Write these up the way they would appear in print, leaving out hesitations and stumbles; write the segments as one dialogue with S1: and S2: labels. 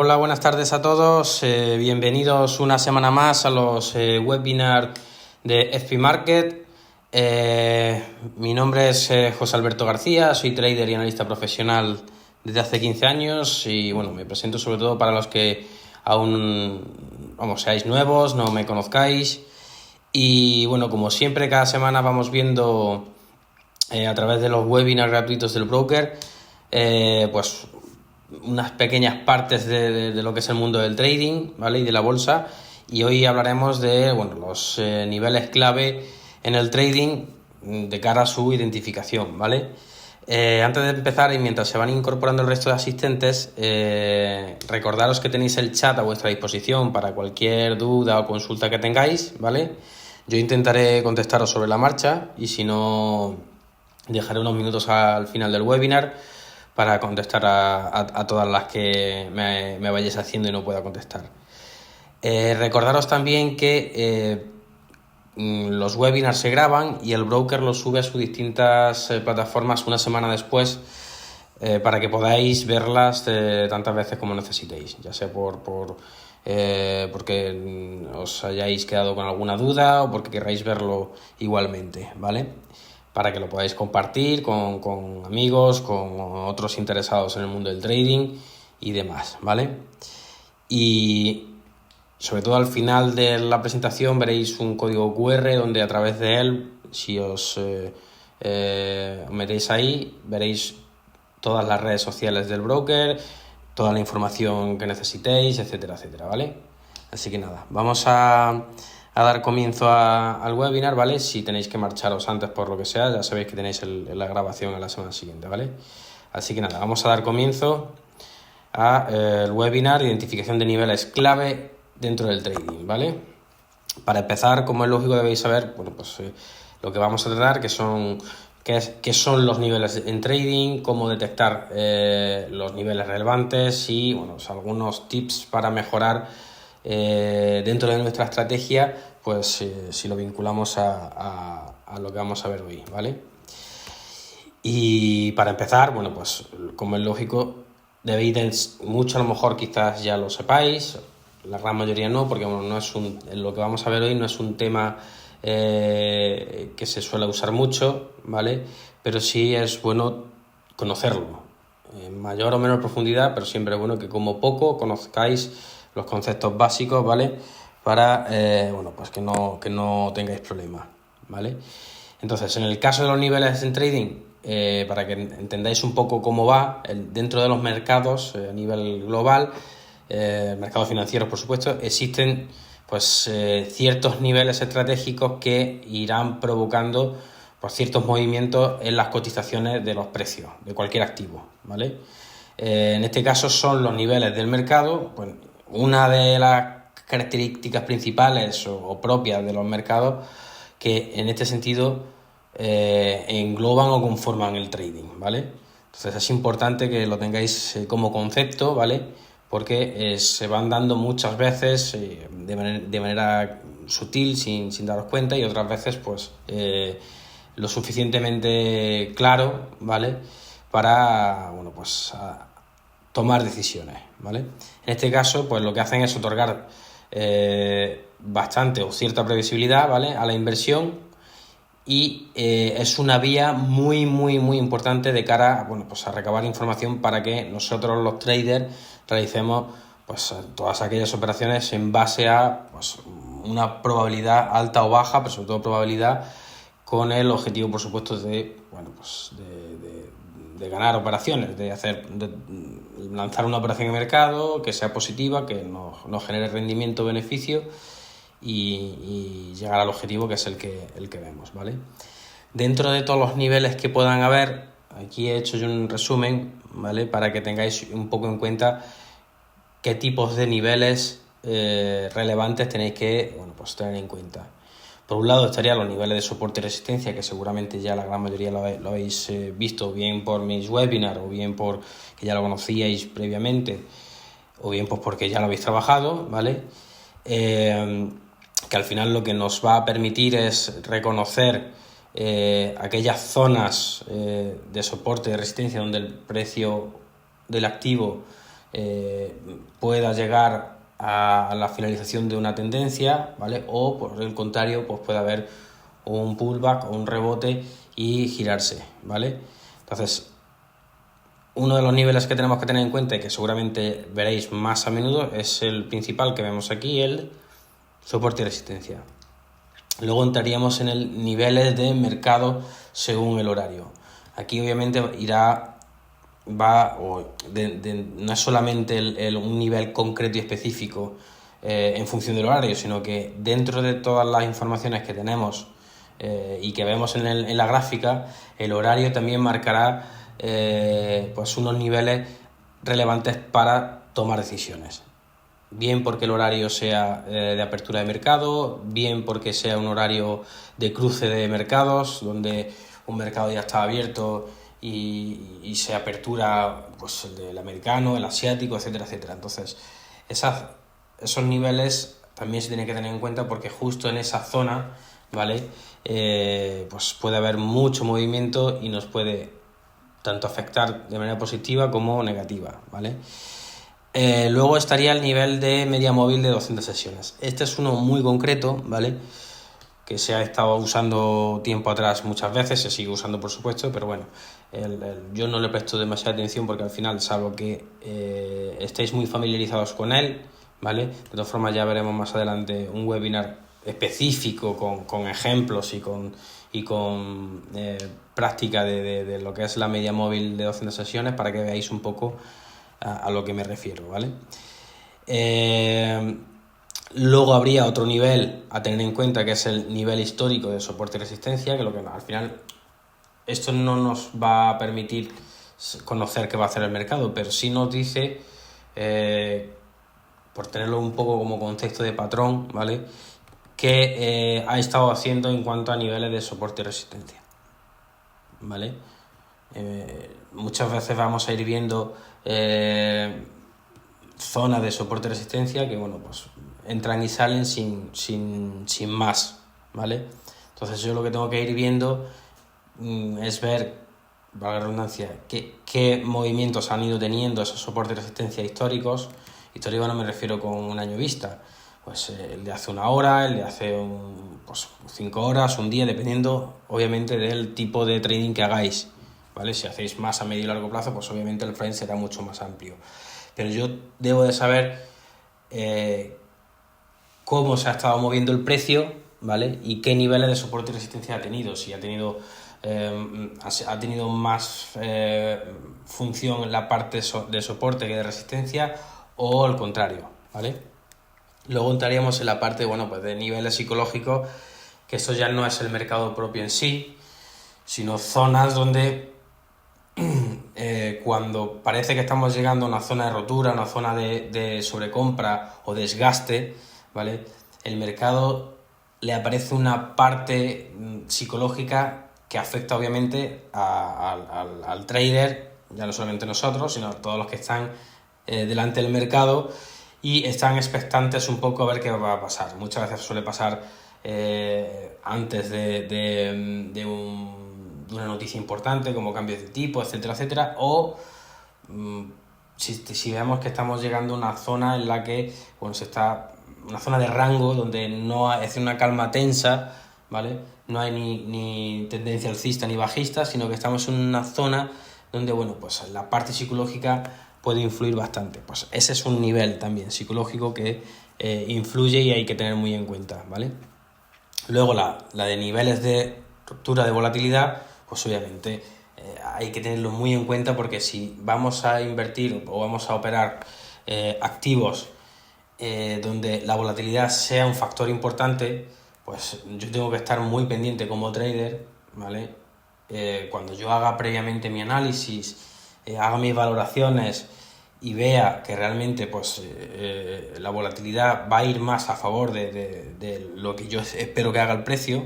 S1: Hola, buenas tardes a todos. Bienvenidos una semana más a los webinars de FP Market. Mi nombre es José Alberto García, soy trader y analista profesional desde hace 15 años y bueno, me presento sobre todo para los que aún seáis nuevos, no me conozcáis. Y bueno, como siempre, cada semana vamos viendo a través de los webinars gratuitos del broker, pues unas pequeñas partes de lo que es el mundo del trading, ¿vale? Y de la bolsa. Y hoy hablaremos de los niveles clave en el trading de cara a su identificación, ¿vale? Antes de empezar y mientras se van incorporando el resto de asistentes, recordaros que tenéis el chat a vuestra disposición para cualquier duda o consulta que tengáis, ¿vale? Yo intentaré contestaros sobre la marcha y si no, dejaré unos minutos al final del webinar para contestar a todas las que me vayáis haciendo y no pueda contestar. Recordaros también que los webinars se graban y el broker los sube a sus distintas plataformas una semana después para que podáis verlas tantas veces como necesitéis, ya sea porque os hayáis quedado con alguna duda o porque queráis verlo igualmente, ¿vale? Para que lo podáis compartir con amigos, con otros interesados en el mundo del trading y demás, ¿vale? Y sobre todo al final de la presentación veréis un código QR donde a través de él, si os metéis ahí, veréis todas las redes sociales del broker, toda la información que necesitéis, etcétera, etcétera, ¿vale? Así que nada, vamos a dar comienzo al webinar, ¿vale? Si tenéis que marcharos antes por lo que sea, ya sabéis que tenéis la grabación a la semana siguiente, ¿vale? Así que nada, vamos a dar comienzo al webinar identificación de niveles clave dentro del trading, ¿vale? Para empezar, como es lógico, debéis saber, lo que vamos a tratar, qué son los niveles en trading, cómo detectar los niveles relevantes y algunos tips para mejorar dentro de nuestra estrategia, pues si lo vinculamos a lo que vamos a ver hoy, ¿vale? Y para empezar, como es lógico, debéis mucho, a lo mejor quizás ya lo sepáis, la gran mayoría no, porque no es lo que vamos a ver hoy no es un tema que se suele usar mucho, ¿vale? Pero sí es bueno conocerlo, en mayor o menor profundidad, pero siempre es bueno que como poco conozcáis los conceptos básicos, ¿vale? Para que no tengáis problemas, ¿vale? Entonces, en el caso de los niveles en trading, para que entendáis un poco cómo va dentro de los mercados a nivel global, mercados financieros, por supuesto, existen ciertos niveles estratégicos que irán provocando ciertos movimientos en las cotizaciones de los precios de cualquier activo, ¿vale? En este caso son los niveles del mercado. Una de las características principales o propias de los mercados que en este sentido engloban o conforman el trading, ¿vale? Entonces es importante que lo tengáis como concepto, ¿vale? Porque se van dando muchas veces de manera sutil, sin daros cuenta, y otras veces lo suficientemente claro, ¿vale? Para tomar decisiones, ¿vale? En este caso, lo que hacen es otorgar bastante o cierta previsibilidad, ¿vale? A la inversión y es una vía muy, muy, muy importante de cara a recabar información para que nosotros los traders realicemos todas aquellas operaciones en base a una probabilidad alta o baja, pero sobre todo probabilidad, con el objetivo, por supuesto, de ganar operaciones, de lanzar una operación en mercado que sea positiva, que nos genere rendimiento, beneficio y llegar al objetivo que es el que vemos, ¿vale? Dentro de todos los niveles que puedan haber, aquí he hecho yo un resumen, ¿vale? Para que tengáis un poco en cuenta qué tipos de niveles relevantes tenéis que tener en cuenta. Por un lado estarían los niveles de soporte y resistencia, que seguramente ya la gran mayoría lo habéis visto, bien por mis webinars, o bien por que ya lo conocíais previamente, o bien porque ya lo habéis trabajado, ¿vale? Que al final lo que nos va a permitir es reconocer aquellas zonas de soporte y de resistencia donde el precio del activo pueda llegar a la finalización de una tendencia, ¿vale? O por el contrario, pues puede haber un pullback o un rebote y girarse, ¿vale? Entonces, uno de los niveles que tenemos que tener en cuenta y que seguramente veréis más a menudo es el principal que vemos aquí, el soporte y resistencia. Luego entraríamos en el niveles de mercado según el horario. Aquí obviamente no es solamente un nivel concreto y específico en función del horario, sino que dentro de todas las informaciones que tenemos y que vemos en la gráfica, el horario también marcará pues unos niveles relevantes para tomar decisiones. Bien porque el horario sea de apertura de mercado, bien porque sea un horario de cruce de mercados, donde un mercado ya está abierto y se apertura pues el americano, el asiático, etcétera, etcétera. Entonces, esos niveles también se tienen que tener en cuenta porque justo en esa zona, ¿vale? Pues puede haber mucho movimiento y nos puede tanto afectar de manera positiva como negativa, ¿vale? Luego estaría el nivel de media móvil de 200 sesiones. Este es uno muy concreto, ¿vale? Que se ha estado usando tiempo atrás muchas veces, se sigue usando por supuesto, pero bueno, yo no le presto demasiada atención porque al final, salvo que estéis muy familiarizados con él, ¿vale? De todas formas ya veremos más adelante un webinar específico con ejemplos y con práctica de lo que es la media móvil de 200 sesiones para que veáis un poco a lo que me refiero, ¿vale? Luego habría otro nivel a tener en cuenta que es el nivel histórico de soporte y resistencia, que al final esto no nos va a permitir conocer qué va a hacer el mercado, pero sí nos dice, por tenerlo un poco como contexto de patrón, ¿vale? Que ha estado haciendo en cuanto a niveles de soporte y resistencia, ¿vale? Muchas veces vamos a ir viendo zonas de soporte y resistencia que, bueno, pues entran y salen sin más, ¿vale? Entonces yo lo que tengo que ir viendo es ver, valga la redundancia, qué movimientos han ido teniendo esos soportes de resistencia históricos. Histórico no me refiero con un año vista, pues el de hace una hora, el de hace 5 horas, un día, dependiendo obviamente del tipo de trading que hagáis, ¿vale? Si hacéis más a medio y largo plazo, pues obviamente el frame será mucho más amplio. Pero yo debo de saber cómo se ha estado moviendo el precio, ¿vale? Y qué niveles de soporte y resistencia ha tenido. Si ha tenido más función en la parte de soporte que de resistencia o al contrario, ¿vale? Luego entraríamos en la parte, bueno, pues de niveles psicológicos, que esto ya no es el mercado propio en sí, sino zonas donde cuando parece que estamos llegando a una zona de rotura, una zona de sobrecompra o desgaste, ¿vale? El mercado le aparece una parte psicológica que afecta obviamente al trader, ya no solamente nosotros, sino todos los que están delante del mercado y están expectantes un poco a ver qué va a pasar. Muchas veces suele pasar antes de una noticia importante como cambios de tipo, etcétera, etcétera, o si vemos que estamos llegando a una zona en la que una zona de rango donde no es una calma tensa, ¿vale? No hay ni tendencia alcista ni bajista, sino que estamos en una zona donde, bueno, pues la parte psicológica puede influir bastante. Pues ese es un nivel también psicológico que influye y hay que tener muy en cuenta, ¿vale? Luego la de niveles de ruptura de volatilidad, pues obviamente hay que tenerlo muy en cuenta porque si vamos a invertir o vamos a operar activos donde la volatilidad sea un factor importante, pues yo tengo que estar muy pendiente como trader, ¿vale? Cuando yo haga previamente mi análisis, haga mis valoraciones y vea que realmente pues la volatilidad va a ir más a favor de lo que yo espero que haga el precio,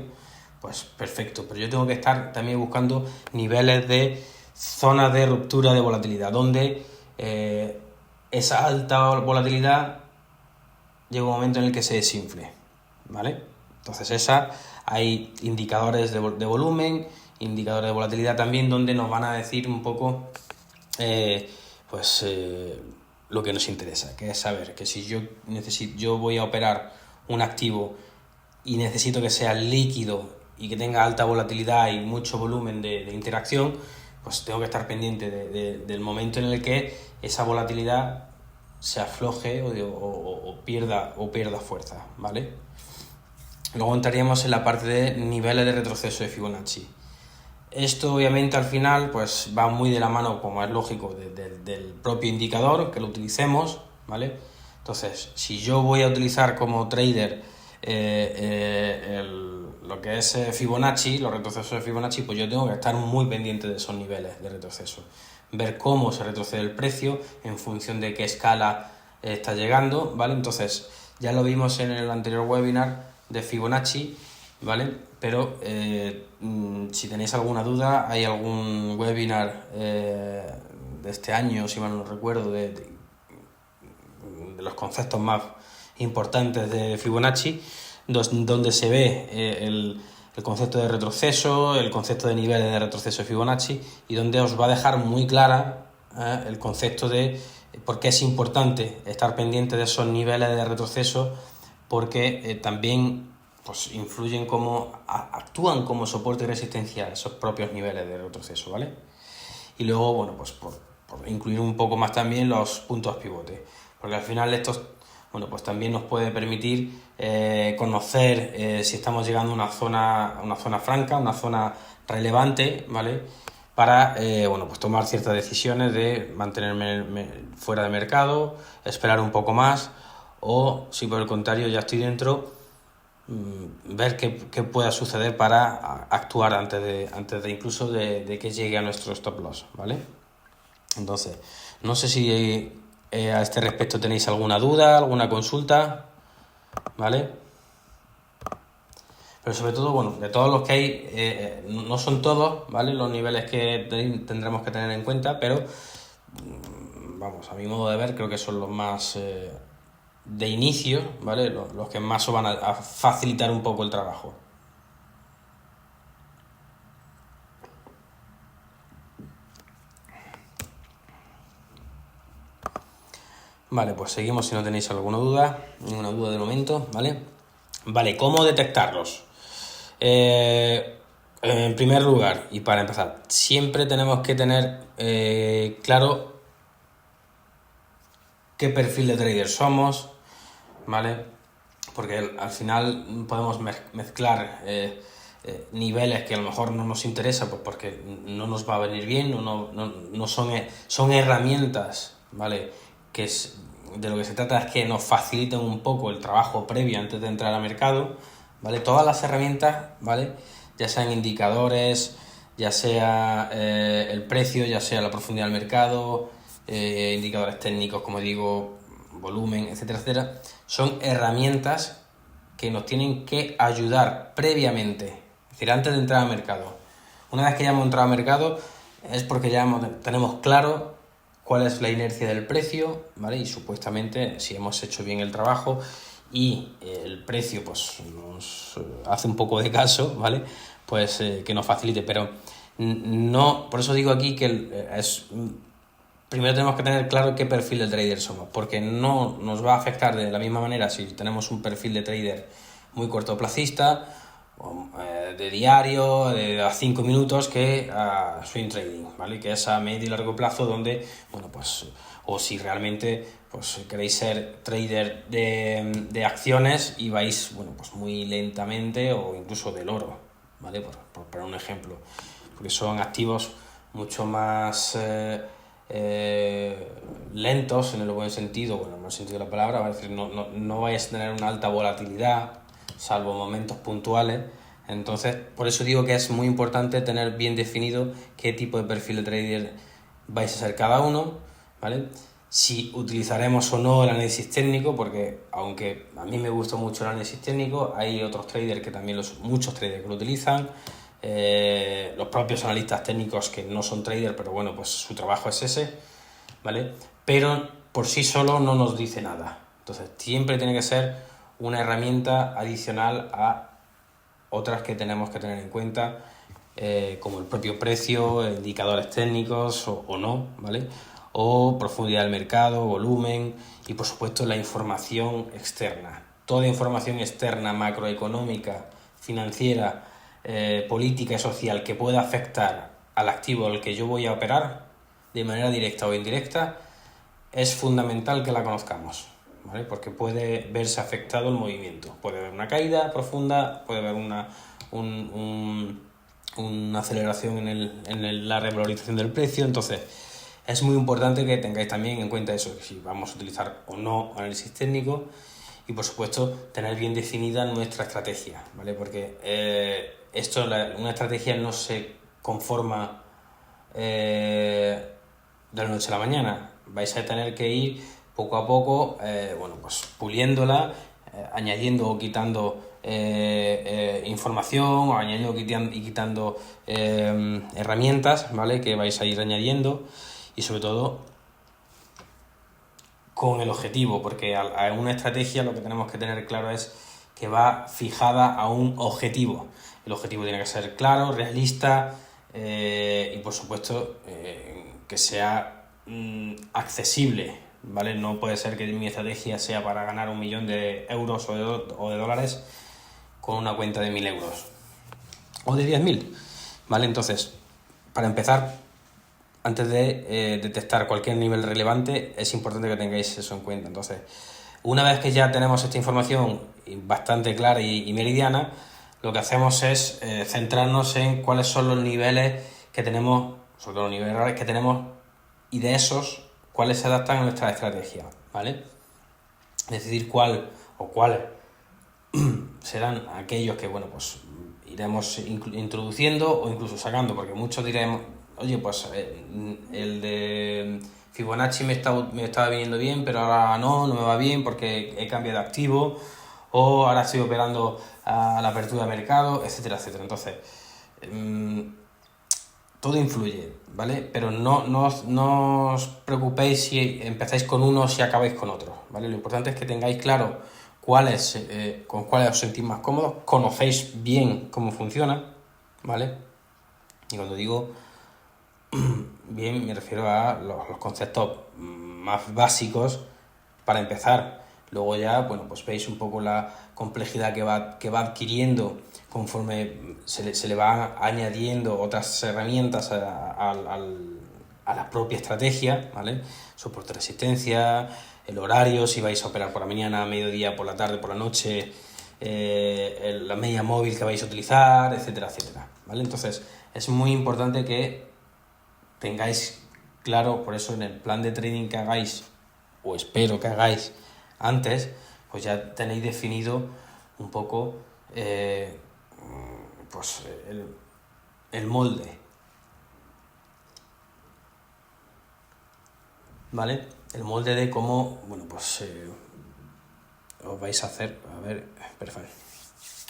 S1: pues perfecto. Pero yo tengo que estar también buscando niveles de zonas de ruptura de volatilidad, donde esa alta volatilidad llega un momento en el que se desinfle, ¿vale? Entonces hay indicadores de volumen, indicadores de volatilidad también, donde nos van a decir un poco lo que nos interesa, que es saber que si yo voy a operar un activo y necesito que sea líquido y que tenga alta volatilidad y mucho volumen de interacción, pues tengo que estar pendiente del momento en el que esa volatilidad se afloje o pierda fuerza, ¿vale? Luego entraríamos en la parte de niveles de retroceso de Fibonacci. Esto obviamente al final pues va muy de la mano, como es lógico, del propio indicador que lo utilicemos, ¿vale? Entonces, si yo voy a utilizar como trader lo que es Fibonacci, los retrocesos de Fibonacci, pues yo tengo que estar muy pendiente de esos niveles de retroceso, ver cómo se retrocede el precio en función de qué escala está llegando, ¿vale? Entonces, ya lo vimos en el anterior webinar de Fibonacci, ¿vale? Pero si tenéis alguna duda, hay algún webinar de este año, si mal no recuerdo, de los conceptos más importantes de Fibonacci, donde se ve el concepto de retroceso, el concepto de niveles de retroceso de Fibonacci, y donde os va a dejar muy clara el concepto de por qué es importante estar pendiente de esos niveles de retroceso, porque también pues influyen actúan como soporte y resistencia a esos propios niveles de retroceso, ¿vale? Y luego, bueno, pues por incluir un poco más también los puntos pivote, porque al final estos, bueno, pues también nos puede permitir conocer si estamos llegando a una zona franca, una zona relevante, ¿vale? Para, bueno, pues tomar ciertas decisiones de mantenerme fuera de mercado, esperar un poco más, o si por el contrario ya estoy dentro, ver qué pueda suceder para actuar antes de incluso de que llegue a nuestro stop loss, ¿vale? Entonces, no sé si a este respecto tenéis alguna duda, alguna consulta, ¿vale? Pero sobre todo, bueno, de todos los que hay, no son todos, ¿vale? Los niveles que tendremos que tener en cuenta, pero vamos, a mi modo de ver, creo que son los más de inicio, ¿vale? Los que más os van a facilitar un poco el trabajo. Vale, pues seguimos si no tenéis ninguna duda de momento, ¿vale? Vale, ¿cómo detectarlos? En primer lugar, y para empezar, siempre tenemos que tener claro qué perfil de trader somos, ¿vale? Porque al final podemos mezclar niveles que a lo mejor no nos interesa, pues porque no nos va a venir bien, no son herramientas, ¿vale? Que de lo que se trata es que nos faciliten un poco el trabajo previo antes de entrar al mercado, ¿vale? Todas las herramientas, ¿vale? Ya sean indicadores, ya sea el precio, ya sea la profundidad del mercado, indicadores técnicos, como digo, volumen, etcétera, etcétera, son herramientas que nos tienen que ayudar previamente, es decir, antes de entrar al mercado. Una vez que ya hemos entrado al mercado es porque ya tenemos claro cuál es la inercia del precio, ¿vale? Y supuestamente si hemos hecho bien el trabajo y el precio pues nos hace un poco de caso, ¿vale? Pues que nos facilite, pero no, por eso digo aquí que primero tenemos que tener claro qué perfil de trader somos, porque no nos va a afectar de la misma manera si tenemos un perfil de trader muy cortoplacista, de diario, a 5 minutos, que a swing trading, ¿vale? Que es a medio y largo plazo, donde, bueno, pues, o si realmente pues queréis ser trader de acciones y vais, bueno, pues muy lentamente, o incluso del oro, ¿vale? Por poner un ejemplo, porque son activos mucho más lentos en el buen sentido, bueno, en el sentido de la palabra, es decir, no vais a tener una alta volatilidad, salvo momentos puntuales. Entonces, por eso digo que es muy importante tener bien definido qué tipo de perfil de trader vais a ser cada uno, ¿vale? Si utilizaremos o no el análisis técnico, porque aunque a mí me gusta mucho el análisis técnico, hay otros traders que también muchos traders que lo utilizan, los propios analistas técnicos que no son traders, pero bueno, pues su trabajo es ese, ¿vale? Pero por sí solo no nos dice nada. Entonces, siempre tiene que ser una herramienta adicional a otras que tenemos que tener en cuenta, como el propio precio, indicadores técnicos o no, ¿vale? o profundidad del mercado, volumen y por supuesto la información externa. Toda información externa, macroeconómica, financiera, política y social que pueda afectar al activo al que yo voy a operar de manera directa o indirecta es fundamental que la conozcamos, ¿vale? Porque puede verse afectado el movimiento. Puede haber una caída profunda, puede haber una aceleración en la revalorización del precio. Entonces es muy importante que tengáis también en cuenta eso, que si vamos a utilizar o no análisis técnico y por supuesto tener bien definida nuestra estrategia, ¿vale? Porque una estrategia no se conforma de la noche a la mañana. Vais a tener que ir poco a poco pues puliéndola, añadiendo o quitando información, o añadiendo y quitando herramientas, ¿vale? Que vais a ir añadiendo y sobre todo con el objetivo, porque a una estrategia lo que tenemos que tener claro es que va fijada a un objetivo. El objetivo tiene que ser claro, realista y por supuesto que sea accesible, ¿vale? No puede ser que mi estrategia sea para ganar 1 millón de euros o de dólares con una cuenta de 1.000 euros o de 10.000, ¿vale? Entonces, para empezar, antes de detectar cualquier nivel relevante, es importante que tengáis eso en cuenta. Entonces, una vez que ya tenemos esta información bastante clara y meridiana, lo que hacemos es centrarnos en cuáles son los niveles que tenemos, sobre todo los niveles que tenemos, y de esos, cuáles se adaptan a nuestra estrategia, ¿vale? Es decir, cuáles serán aquellos que, pues iremos introduciendo o incluso sacando, porque muchos diremos, oye, pues el de Fibonacci me estaba viniendo bien, pero ahora no me va bien porque he cambiado de activo, o ahora estoy operando a la apertura de mercado, etcétera, etcétera. Entonces, todo influye, ¿vale? Pero no os preocupéis si empezáis con unos y acabáis con otros, ¿vale? Lo importante es que tengáis claro con cuáles os sentís más cómodos, conocéis bien cómo funciona, ¿vale? Y cuando digo bien me refiero a los conceptos más básicos para empezar. Luego ya, pues veis un poco la complejidad que va adquiriendo conforme se le va añadiendo otras herramientas a la propia estrategia, ¿vale? Soporte, resistencia, el horario, si vais a operar por la mañana, mediodía, por la tarde, por la noche, la media móvil que vais a utilizar, etcétera, etcétera, ¿vale? Entonces es muy importante que tengáis claro, por eso en el plan de trading que hagáis, o espero que hagáis antes, pues ya tenéis definido un poco el molde, ¿vale? El molde de cómo, os vais a hacer, perfecto.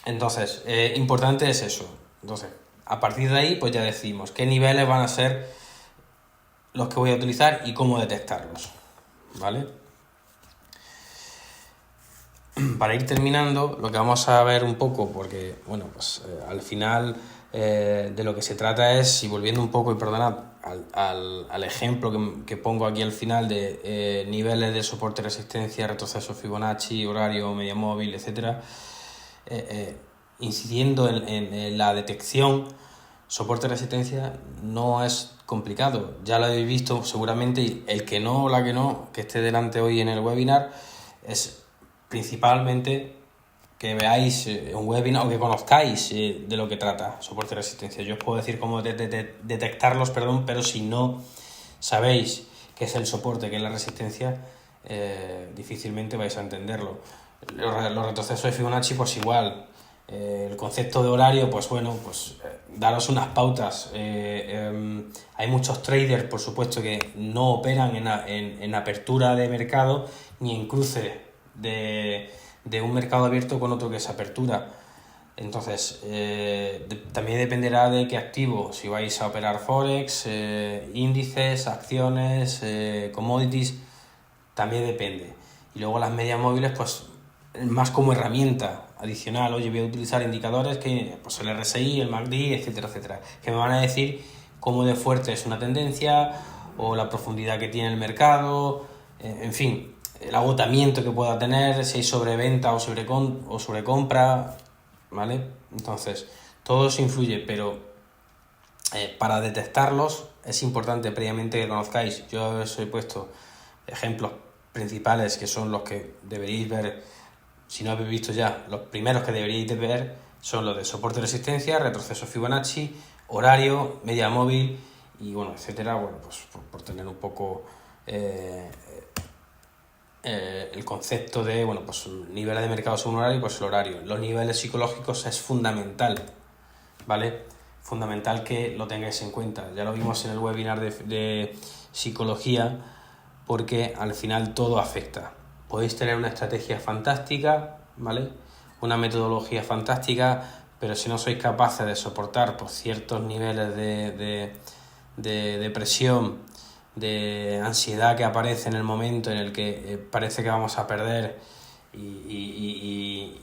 S1: Entonces, importante es eso. Entonces, a partir de ahí, pues ya decimos qué niveles van a ser los que voy a utilizar y cómo detectarlos, ¿vale? Para ir terminando, lo que vamos a ver un poco, porque, al final de lo que se trata es, y volviendo un poco, y perdonad, al ejemplo que pongo aquí al final de niveles de soporte, resistencia, retroceso Fibonacci, horario, media móvil, etcétera, incidiendo en la detección, soporte, resistencia, no es complicado, ya lo habéis visto seguramente, y el que no o la que no, que esté delante hoy en el webinar, es principalmente que veáis un webinar o que conozcáis de lo que trata soporte y resistencia. Yo os puedo decir cómo detectarlos, pero si no sabéis qué es el soporte, qué es la resistencia, difícilmente vais a entenderlo. Los retrocesos de Fibonacci, pues igual. El concepto de horario, daros unas pautas. Hay muchos traders, por supuesto, que no operan en apertura de mercado ni en cruce de un mercado abierto con otro que es apertura. Entonces, también dependerá de qué activo, si vais a operar forex, índices, acciones, commodities, también depende. Y luego las medias móviles, pues más como herramienta adicional. Oye, voy a utilizar indicadores que, pues el RSI, el MACD, etcétera, etcétera, que me van a decir cómo de fuerte es una tendencia o la profundidad que tiene el mercado, en fin, el agotamiento que pueda tener, si hay sobreventa o sobrecompra, ¿vale? Entonces, todo eso influye, pero para detectarlos es importante previamente que conozcáis. Yo os he puesto ejemplos principales que son los que deberíais ver. Si no habéis visto ya, los primeros que deberíais de ver son los de soporte de resistencia, retroceso Fibonacci, horario, media móvil y bueno, etcétera. Bueno, pues por tener un poco el concepto de, bueno, pues niveles de mercado según horario, pues el horario. Los niveles psicológicos es fundamental, ¿vale? Fundamental que lo tengáis en cuenta. Ya lo vimos en el webinar de psicología, porque al final todo afecta. Podéis tener una estrategia fantástica, ¿vale? Una metodología fantástica, pero si no sois capaces de soportar pues, ciertos niveles de depresión, de ansiedad que aparece en el momento en el que parece que vamos a perder y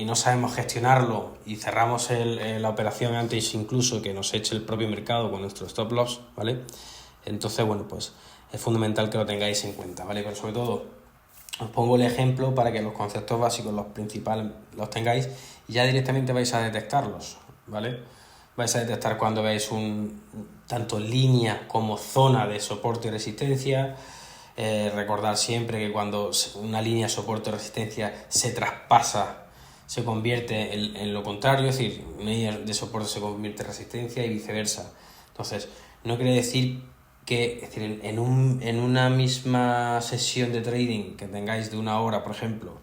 S1: no sabemos gestionarlo y cerramos la operación antes incluso que nos eche el propio mercado con nuestro stop loss, ¿vale? Entonces, bueno, pues es fundamental que lo tengáis en cuenta, ¿vale? Pero sobre todo, os pongo el ejemplo para que los conceptos básicos, los principales, los tengáis y ya directamente vais a detectarlos, ¿vale? Vais a detectar cuando veis tanto línea como zona de soporte y resistencia. Recordar siempre que cuando una línea de soporte o resistencia se traspasa, se convierte en lo contrario, es decir, una línea de soporte se convierte en resistencia y viceversa. Entonces, no quiere decir que, es decir, en una misma sesión de trading que tengáis de una hora, por ejemplo,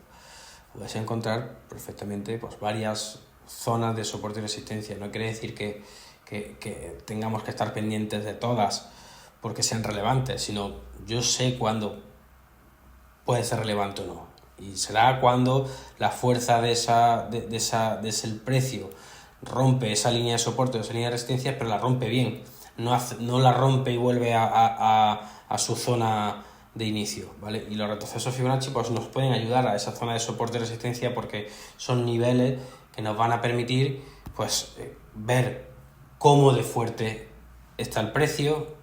S1: podéis encontrar perfectamente pues, varias zonas de soporte y resistencia. No quiere decir que tengamos que estar pendientes de todas porque sean relevantes, sino yo sé cuándo puede ser relevante o no. Y será cuando la fuerza de ese precio rompe esa línea de soporte o esa línea de resistencia, pero la rompe bien. No la rompe y vuelve a su zona de inicio, ¿vale? Y los retrocesos Fibonacci pues, nos pueden ayudar a esa zona de soporte y resistencia porque son niveles que nos van a permitir pues, ver cómo de fuerte está el precio,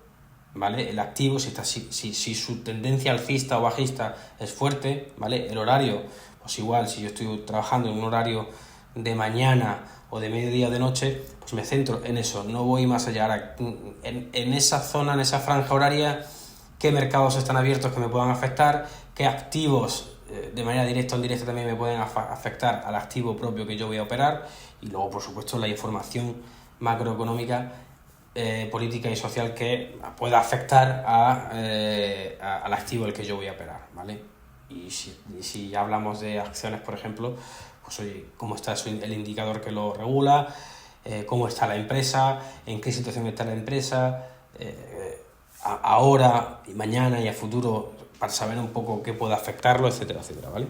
S1: ¿vale? El activo, si su tendencia alcista o bajista es fuerte, ¿vale? El horario, pues igual, si yo estoy trabajando en un horario de mañana o de mediodía o de noche, pues me centro en eso, no voy más allá. Ahora, en esa zona, en esa franja horaria, qué mercados están abiertos que me puedan afectar, qué activos de manera directa o indirecta también me pueden afectar al activo propio que yo voy a operar, y luego, por supuesto, la información macroeconómica, política y social que pueda afectar al activo al que yo voy a operar, ¿vale? Y si ya hablamos de acciones, por ejemplo, pues oye, cómo está el indicador que lo regula, cómo está la empresa, en qué situación está la empresa, ahora y mañana y a futuro, para saber un poco qué puede afectarlo, etcétera, etcétera, ¿vale?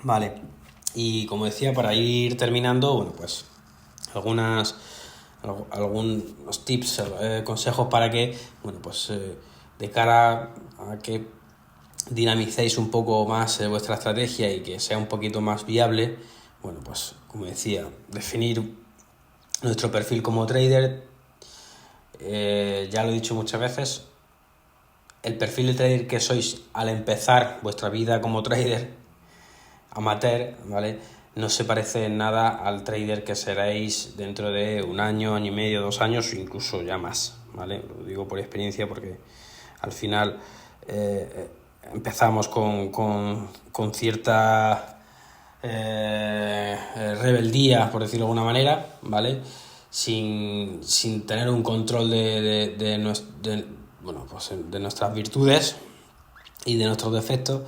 S1: Vale, y como decía, para ir terminando, bueno, pues algunos tips, consejos para que, bueno, pues de cara a que dinamicéis un poco más vuestra estrategia y que sea un poquito más viable, bueno, pues como decía, definir nuestro perfil como trader. Ya lo he dicho muchas veces, el perfil de trader que sois al empezar vuestra vida como trader amateur, ¿vale? No se parece en nada al trader que seréis dentro de un año, año y medio, 2 años o incluso ya más, ¿vale? Lo digo por experiencia porque al final empezamos con cierta rebeldía, por decirlo de alguna manera, ¿vale? Sin tener un control de nuestras virtudes y de nuestros defectos,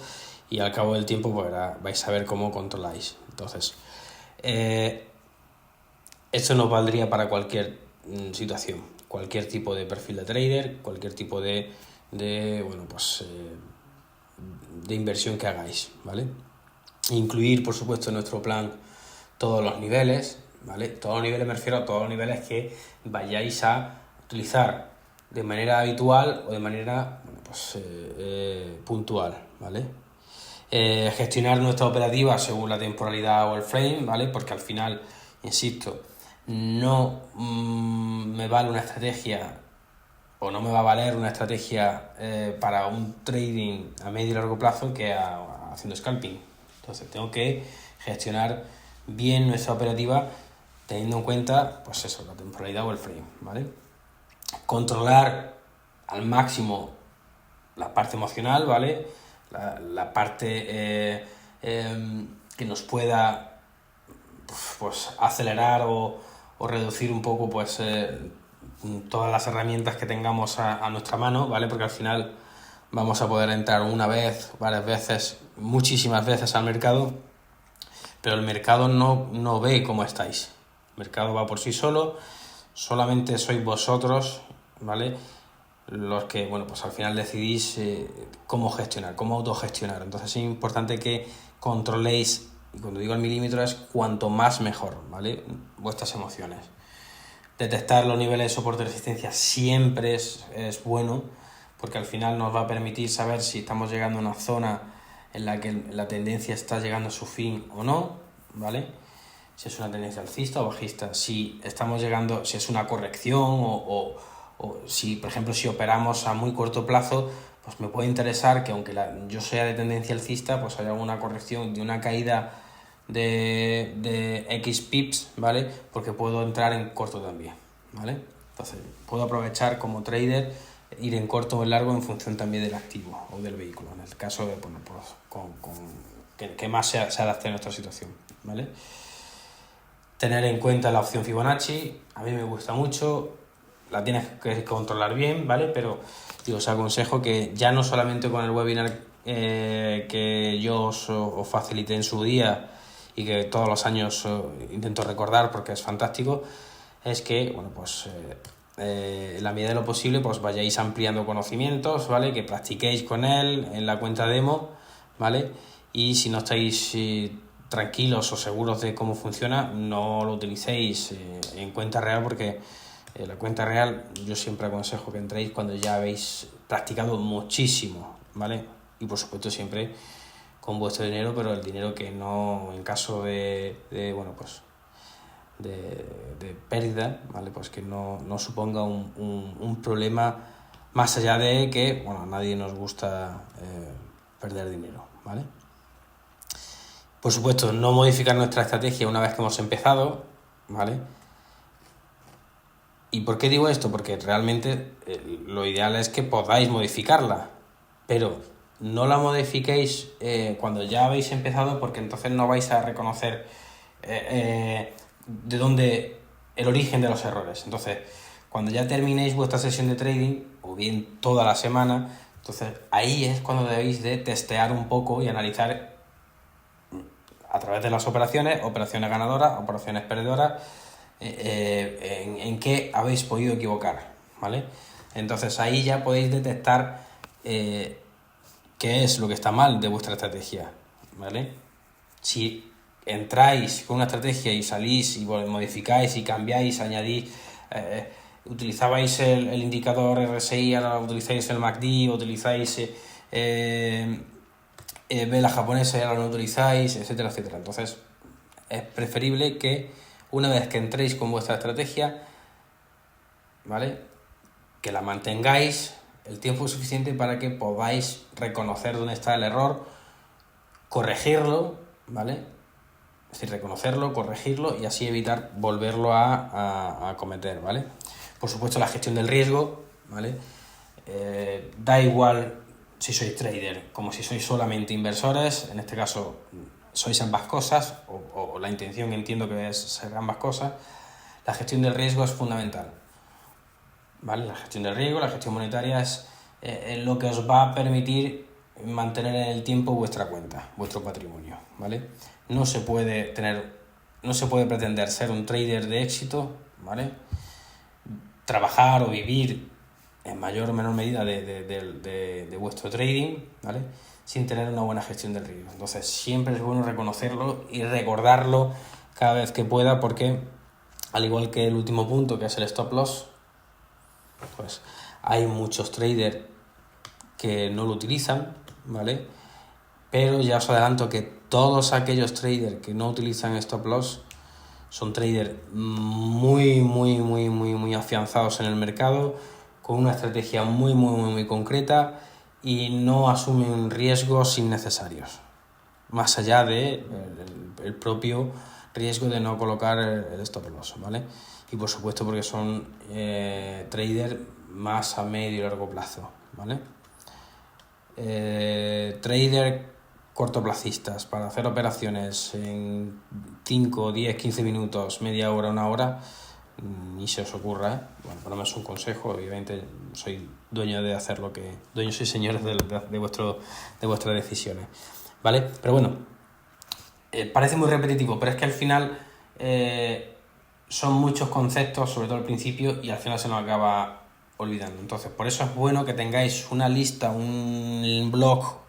S1: y al cabo del tiempo pues, vais a ver cómo controláis. Entonces, esto nos valdría para cualquier situación, cualquier tipo de perfil de trader, cualquier tipo de inversión que hagáis, ¿vale? Incluir, por supuesto, en nuestro plan todos los niveles, ¿vale? Todos los niveles me refiero a todos los niveles que vayáis a utilizar de manera habitual o de manera puntual, ¿vale? Gestionar nuestra operativa según la temporalidad o el frame, ¿vale? Porque al final, insisto, no me vale una estrategia o no me va a valer una estrategia para un trading a medio y largo plazo que haciendo scalping. Entonces tengo que gestionar bien nuestra operativa teniendo en cuenta, pues eso, la temporalidad o el frame, ¿vale? Controlar al máximo la parte emocional, ¿vale? La parte que nos pueda pues acelerar o reducir un poco pues todas las herramientas que tengamos a nuestra mano, ¿vale? Porque al final vamos a poder entrar una vez, varias veces, muchísimas veces al mercado, pero el mercado no ve cómo estáis. El mercado va por sí solo, solamente sois vosotros, ¿vale? Los que, bueno, pues al final decidís cómo gestionar, cómo autogestionar. Entonces es importante que controléis, y cuando digo al milímetro es cuanto más mejor, ¿vale? Vuestras emociones. Detectar los niveles de soporte y resistencia siempre es bueno, porque al final nos va a permitir saber si estamos llegando a una zona en la que la tendencia está llegando a su fin o no, ¿vale? Si es una tendencia alcista o bajista, si estamos llegando, si es una corrección o si, por ejemplo, si operamos a muy corto plazo, pues me puede interesar que aunque yo sea de tendencia alcista, pues haya una corrección de una caída de X pips, ¿vale? Porque puedo entrar en corto también, ¿vale? Entonces, puedo aprovechar como trader, ir en corto o en largo en función también del activo o del vehículo, en el caso de, bueno, pues, que más se adapte a nuestra situación, ¿vale? Tener en cuenta la opción Fibonacci, a mí me gusta mucho, la tienes que controlar bien, ¿vale? Pero os aconsejo que ya no solamente con el webinar que yo os facilité en su día y que todos los años intento recordar porque es fantástico, es que, bueno, pues en la medida de lo posible pues vayáis ampliando conocimientos, ¿vale? Que practiquéis con él en la cuenta demo, ¿vale? Y si no estáis tranquilos o seguros de cómo funciona, no lo utilicéis en cuenta real porque la cuenta real yo siempre aconsejo que entréis cuando ya habéis practicado muchísimo, ¿vale? Y por supuesto siempre con vuestro dinero, pero el dinero que no, en caso de bueno, pues de pérdida, ¿vale? Pues que no suponga un problema más allá de que, bueno, a nadie nos gusta perder dinero, ¿vale? Por supuesto, no modificar nuestra estrategia una vez que hemos empezado, ¿vale? ¿Y por qué digo esto? Porque realmente lo ideal es que podáis modificarla, pero no la modifiquéis cuando ya habéis empezado, porque entonces no vais a reconocer de dónde el origen de los errores. Entonces, cuando ya terminéis vuestra sesión de trading, o bien toda la semana, entonces ahí es cuando debéis de testear un poco y analizar a través de las operaciones ganadoras, operaciones perdedoras, en qué habéis podido equivocar, ¿vale? Entonces ahí ya podéis detectar qué es lo que está mal de vuestra estrategia, ¿vale? Si entráis con una estrategia y salís y modificáis y cambiáis, añadís, utilizabais el indicador RSI, ahora utilizáis el MACD, utilizáis vela japonesa y ahora no utilizáis, etcétera, etcétera. Entonces es preferible que una vez que entréis con vuestra estrategia, ¿vale?, que la mantengáis el tiempo suficiente para que podáis reconocer dónde está el error, corregirlo, ¿vale? Es decir, reconocerlo, corregirlo y así evitar volverlo a cometer, ¿vale? Por supuesto, la gestión del riesgo, ¿vale? Da igual si sois trader como si sois solamente inversores, en este caso sois ambas cosas, o la intención entiendo que es ser ambas cosas. La gestión del riesgo es fundamental, ¿vale? La gestión del riesgo, la gestión monetaria es lo que os va a permitir mantener en el tiempo vuestra cuenta, vuestro patrimonio, ¿vale? No se puede pretender ser un trader de éxito, ¿vale? Trabajar o vivir en mayor o menor medida de vuestro trading, ¿vale?, sin tener una buena gestión del riesgo. Entonces siempre es bueno reconocerlo y recordarlo cada vez que pueda, porque al igual que el último punto, que es el stop loss, pues hay muchos traders que no lo utilizan, ¿vale? pero ya os adelanto que todos aquellos traders que no utilizan stop loss son traders muy afianzados en el mercado, con una estrategia muy concreta y no asumen riesgos innecesarios, más allá de el propio riesgo de no colocar el stop loss, ¿vale? Y por supuesto porque son traders más a medio y largo plazo, ¿vale? Trader cortoplacistas para hacer operaciones en 5, 10, 15 minutos, media hora, una hora, ni se os ocurra, ¿eh? Bueno, para mí es un consejo, obviamente soy dueño de hacer lo que... Dueño soy señores de vuestras decisiones, ¿vale? Pero bueno, parece muy repetitivo, pero es que al final son muchos conceptos, sobre todo al principio, y al final se nos acaba olvidando. Entonces, por eso es bueno que tengáis una lista, un blog,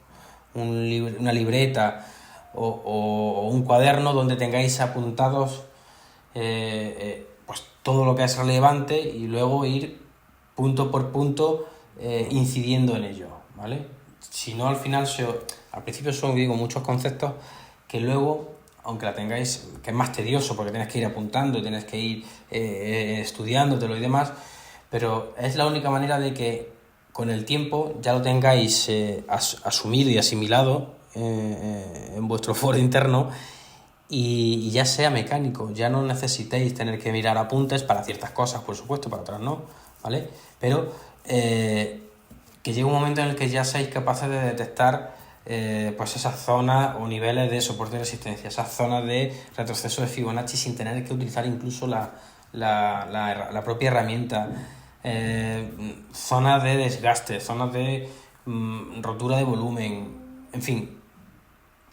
S1: una libreta o un cuaderno donde tengáis apuntados pues todo lo que es relevante y luego ir punto por punto incidiendo en ello, ¿vale? Si no, al final, al principio son, digo, muchos conceptos que luego, aunque la tengáis, que es más tedioso porque tienes que ir apuntando, tienes que ir estudiándotelo y demás, pero es la única manera de que con el tiempo ya lo tengáis asumido y asimilado en vuestro foro interno y ya sea mecánico, ya no necesitéis tener que mirar apuntes para ciertas cosas, por supuesto, para otras no, ¿vale? Pero que llegue un momento en el que ya seáis capaces de detectar pues esas zonas o niveles de soporte y resistencia, esas zonas de retroceso de Fibonacci sin tener que utilizar incluso la propia herramienta, zonas de desgaste, zonas de rotura de volumen, en fin,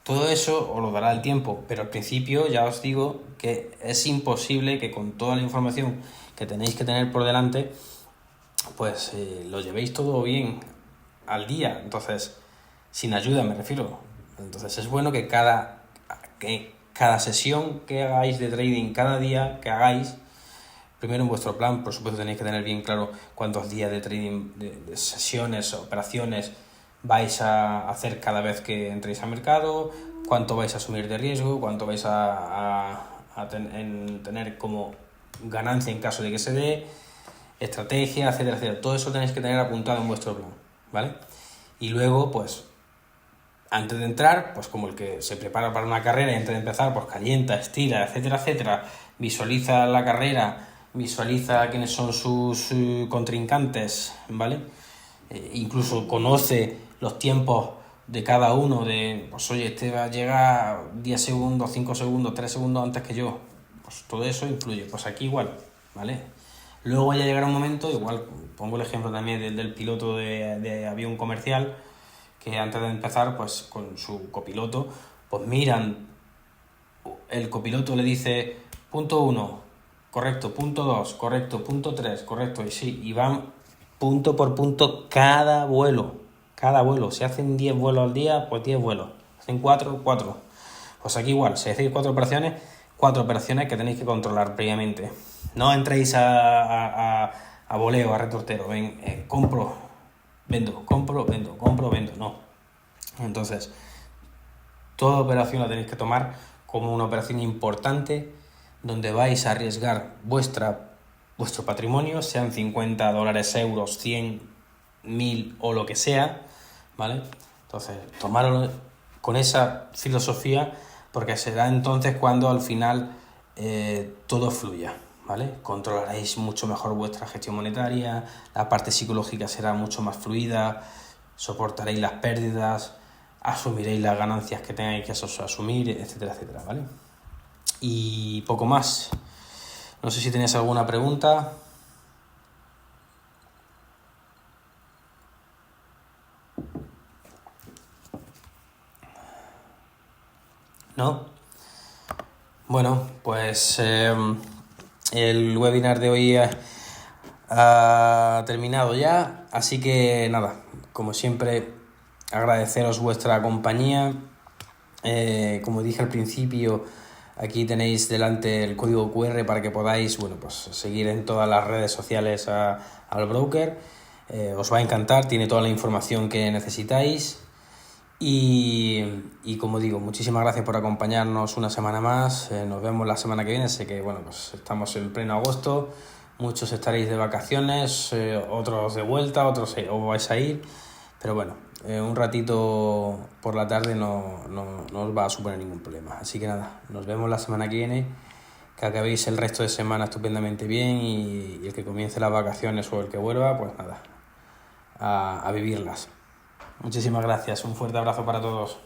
S1: todo eso os lo dará el tiempo, pero al principio ya os digo que es imposible que con toda la información que tenéis que tener por delante pues lo llevéis todo bien al día, entonces sin ayuda me refiero. Entonces es bueno que cada sesión que hagáis de trading, cada día que hagáis, primero en vuestro plan, por supuesto tenéis que tener bien claro cuántos días de trading, de sesiones, operaciones vais a hacer cada vez que entréis al mercado, cuánto vais a asumir de riesgo, cuánto vais a tener como ganancia en caso de que se dé, estrategia, etcétera, etcétera. Todo eso tenéis que tener apuntado en vuestro plan, ¿vale? Y luego, pues, antes de entrar, pues como el que se prepara para una carrera y antes de empezar, pues calienta, estira, etcétera, etcétera, visualiza la carrera, visualiza quiénes son sus contrincantes, ¿vale? Incluso conoce los tiempos de cada uno, de, pues oye, este va a llegar 10 segundos, 5 segundos, 3 segundos antes que yo. Pues todo eso influye. Pues aquí igual, ¿vale? Luego ya llegará un momento, igual pongo el ejemplo también del piloto de avión comercial, que antes de empezar, pues con su copiloto, pues miran, el copiloto le dice punto 1, correcto, punto 2, correcto, punto 3, correcto, y sí, y van punto por punto cada vuelo. Si hacen 10 vuelos al día, pues 10 vuelos. Hacen 4. Pues aquí igual, si hacéis 4 operaciones que tenéis que controlar previamente. No entréis a voleo, a retortero. Ven, compro, vendo, no. Entonces, toda operación la tenéis que tomar como una operación importante donde vais a arriesgar vuestro patrimonio, sean $50, euros, 100, 1000 o lo que sea, ¿vale? Entonces, tomarlo con esa filosofía porque será entonces cuando al final todo fluya, ¿vale? Controlaréis mucho mejor vuestra gestión monetaria, la parte psicológica será mucho más fluida, soportaréis las pérdidas, asumiréis las ganancias que tengáis que asumir, etcétera, etcétera, ¿vale? Y poco más. No sé si tenéis alguna pregunta. ¿No? Bueno, pues el webinar de hoy ha terminado ya, así que nada, como siempre, agradeceros vuestra compañía. Como dije al principio, aquí tenéis delante el código QR para que podáis, bueno, pues seguir en todas las redes sociales al broker. Os va a encantar, tiene toda la información que necesitáis. Y como digo, muchísimas gracias por acompañarnos una semana más. Nos vemos la semana que viene. Sé que bueno, pues estamos en pleno agosto. Muchos estaréis de vacaciones, otros de vuelta, otros os vais a ir. Pero bueno, un ratito por la tarde no os va a suponer ningún problema. Así que nada, nos vemos la semana que viene. Que acabéis el resto de semana estupendamente bien y el que comience las vacaciones o el que vuelva, pues nada, a vivirlas. Muchísimas gracias, un fuerte abrazo para todos.